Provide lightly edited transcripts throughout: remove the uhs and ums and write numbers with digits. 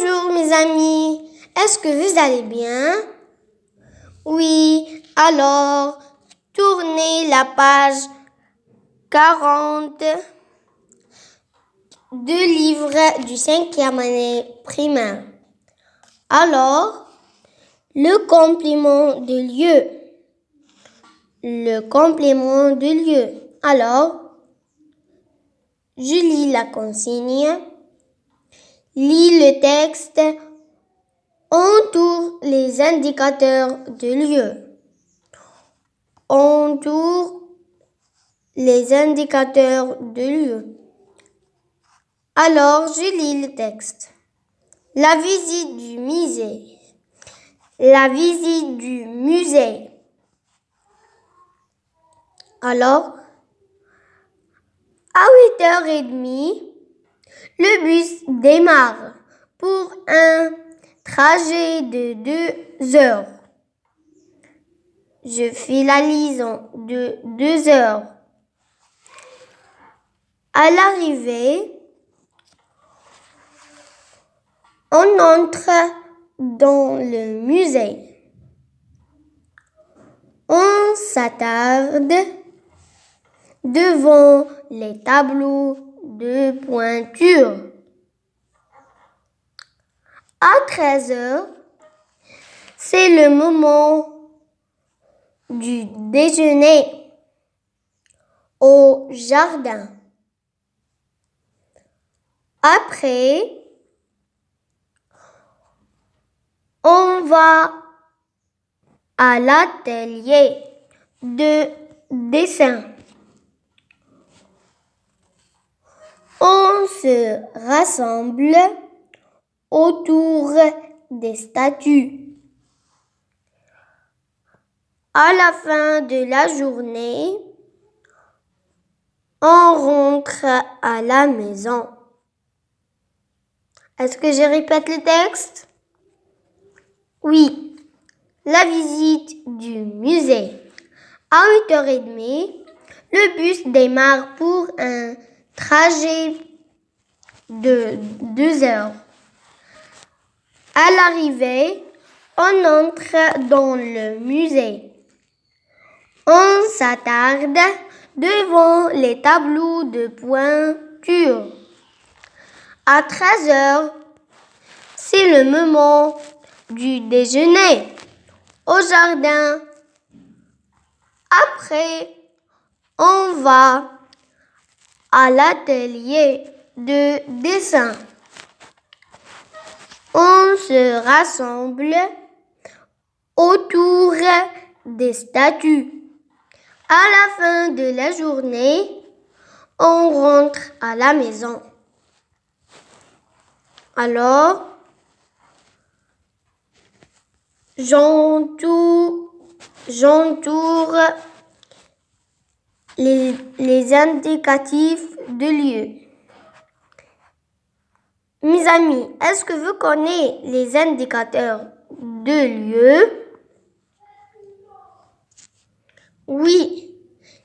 Bonjour mes amis, est-ce que vous allez bien? Oui, alors tournez la page 40 du livre du 5e année primaire. Alors, le complément de lieu. Le complément de lieu. Alors, je lis la consigne, lis le texte, entoure les indicateurs de lieu. Entoure les indicateurs de lieu. Alors, je lis le texte. La visite du musée. La visite du musée. Alors, à 8h30, le bus démarre pour un trajet de 2 heures. Je fais la liaison de 2 heures. À l'arrivée, on entre dans le musée. On s'attarde devant les tableaux de pointure. À 13h, c'est le moment du déjeuner au jardin. Après, on va à l'atelier de dessin. On se rassemble autour des statues. À la fin de la journée, on rentre à la maison. Est-ce que je répète le texte? Oui. La visite du musée. À 8h30, le bus démarre pour un trajet de 2 heures. À l'arrivée, on entre dans le musée. On s'attarde devant les tableaux de pointure. À 13h, c'est le moment du déjeuner au jardin. Après, on va à l'atelier de dessin. On se rassemble autour des statues. À la fin de la journée, on rentre à la maison. Alors, j'entoure les indicatifs de lieu. Mes amis, est-ce que vous connaissez les indicateurs de lieu? Oui,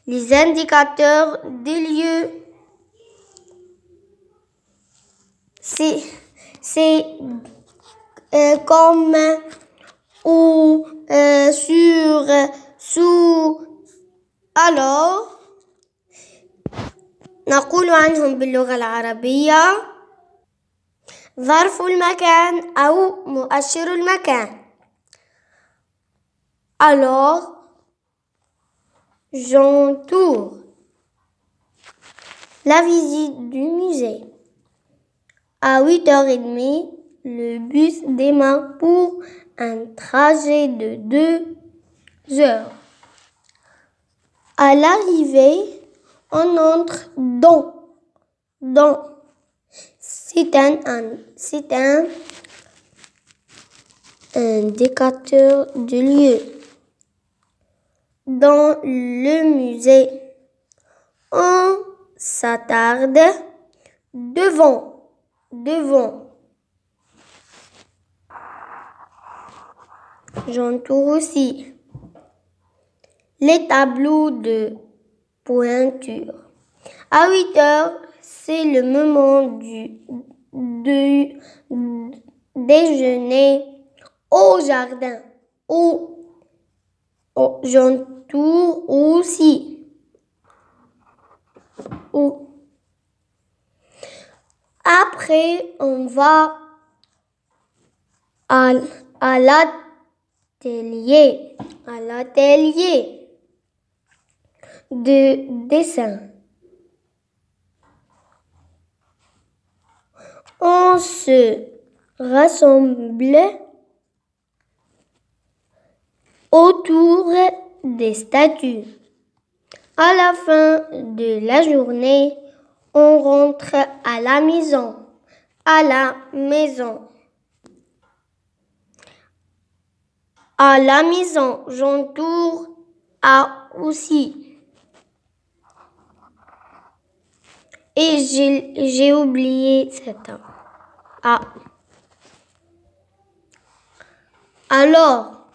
les indicateurs de lieu, c'est comme ou sur, sous. Alors, نقول عنهم باللغة العربية ظرف المكان أو مؤشر المكان. Alors, j'entoure la visite du musée. À 8h30, le bus démarre pour un trajet de 2 heures. À l'arrivée, on entre dans. C'est un indicateur de lieu. Dans le musée, on s'attarde devant. J'entoure aussi les tableaux de pointure. À 8h, c'est le moment du déjeuner au jardin. J'entoure aussi. Après, on va à l'atelier de dessin. On se rassemble autour des statues. À la fin de la journée, on rentre à la maison. À la maison, j'entoure aussi. Et j'ai oublié cet A. Alors,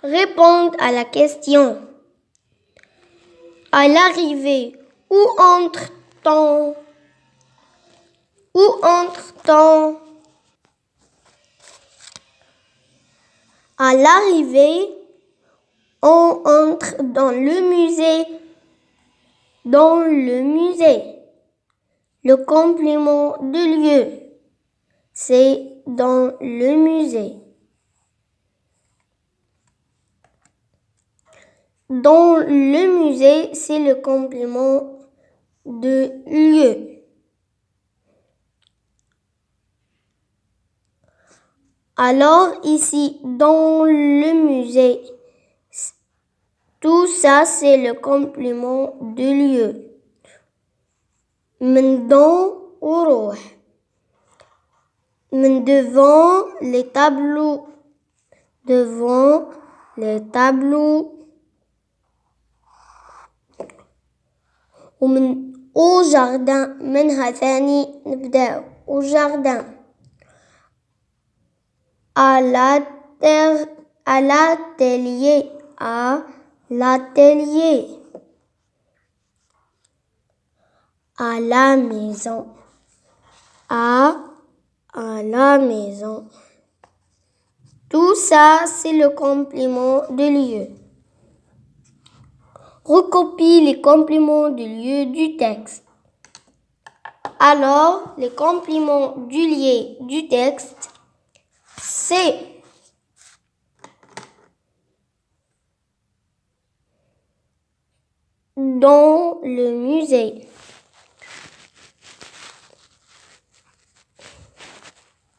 répondre à la question. À l'arrivée, où entre-t-on? À l'arrivée, on entre dans le musée. Le complément de lieu, c'est dans le musée. Dans le musée, c'est le complément de lieu. Alors ici, dans le musée, tout ça, c'est le complément de lieu. من devant les tableaux. ومن au jardin. منها ثاني نبدأ au jardin. À l'atelier. À la maison. À la maison. Tout ça, c'est le complément de lieu. Recopie les compléments de lieu du texte. Alors, les compléments du lieu du texte, c'est dans le musée.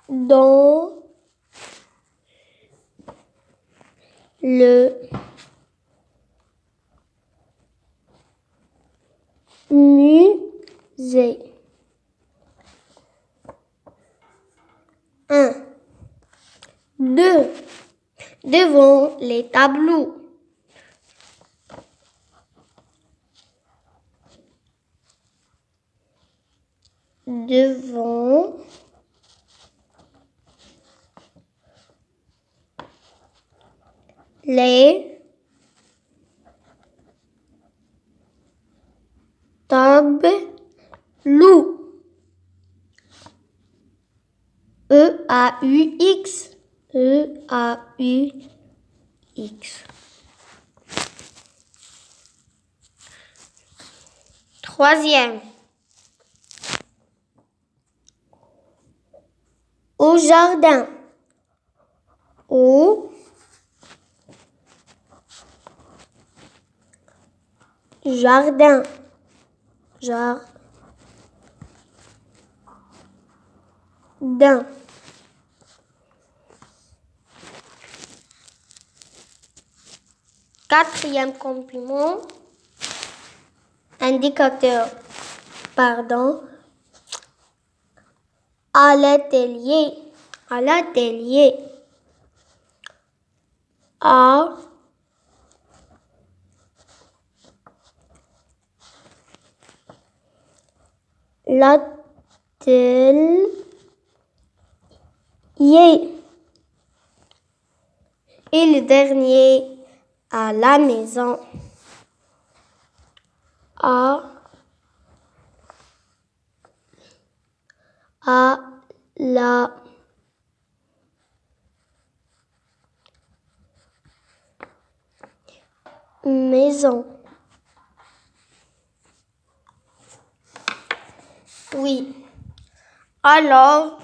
Dans le musée. 1. 2. Devant les tableaux. Devant les tableaux. E-A-U-X. E-A-U-X. 3e. Au jardin. Au jardin. Jardin. 4e complément. Indicateur. À l'atelier. À l'atelier. À l'atelier. Et le dernier, à la maison. À la maison. Oui. Alors,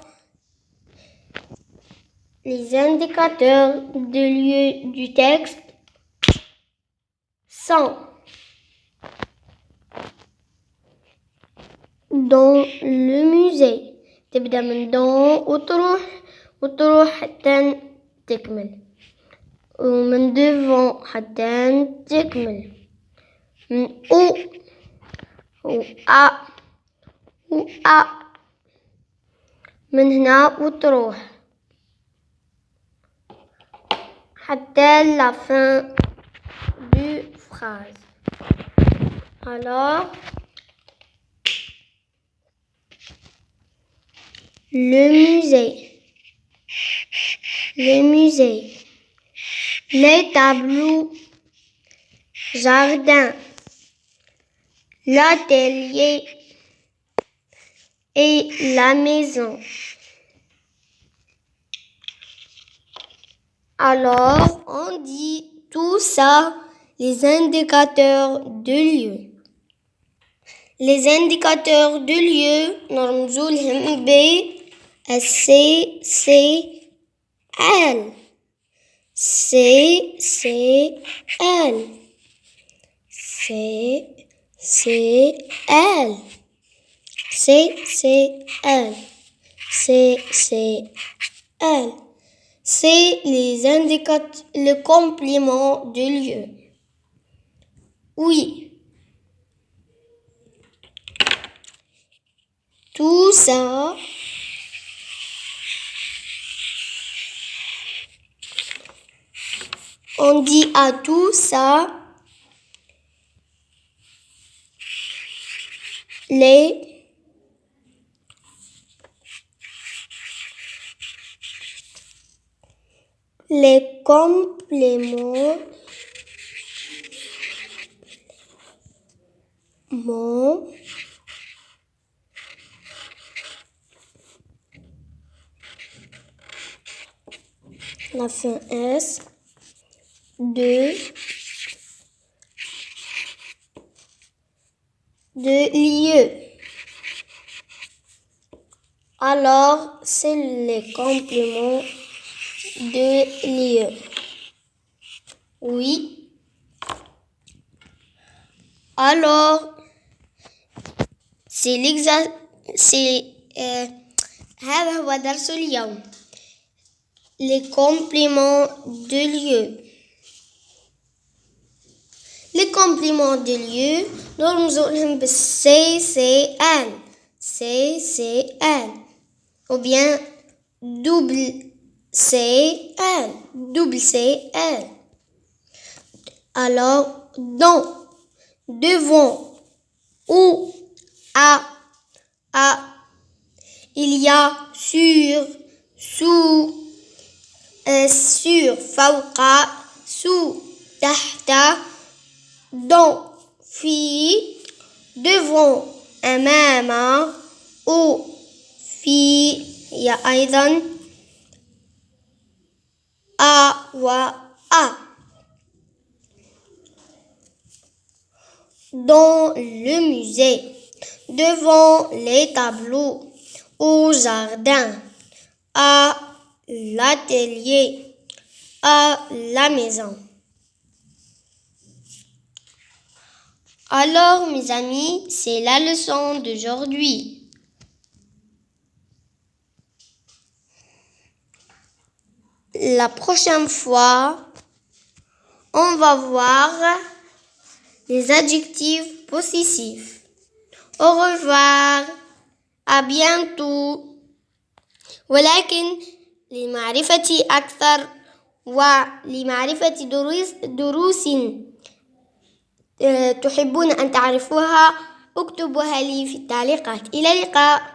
les indicateurs de lieu du texte sont dans le musée. تبدأ من dans وتروح حتى تكمل، ومن devant حتى تكمل، من au و à من هنا وتروح حتى la fin du phrase. Alors, le musée, les tableaux, jardin, l'atelier et la maison. Alors, on dit tout ça, les indicateurs de lieu. Les indicateurs de lieu, نرمزوا لهم ب C C L. C C L. C C L. C C L. C C L. C'est les indicateurs, le complément de lieu. Oui. Tout ça, on dit à tout ça les compléments la fin S de lieu. Alors, c'est les compléments de lieu. Oui. Alors, هذا هو درس اليوم. Les compléments de lieu. Les compléments de lieu, نرمز لهم بال CCL. CCL. Ou bien double CL. Double CL. Alors, dans, devant, ou, à, il y a sur, sous, sur, فوق, sous, تحت, dans, في, devant, أمام, ou, في, هي أيضا à و à. Dans le musée, devant les tableaux, au jardin, à l'atelier, à la maison. Alors, mes amis, c'est la leçon d'aujourd'hui. La prochaine fois, on va voir les adjectifs possessifs. Au revoir, à bientôt. ولكن لمعرفة أكثر ولمعرفة دروس تحبون أن تعرفوها اكتبوها لي في التعليقات. إلى اللقاء.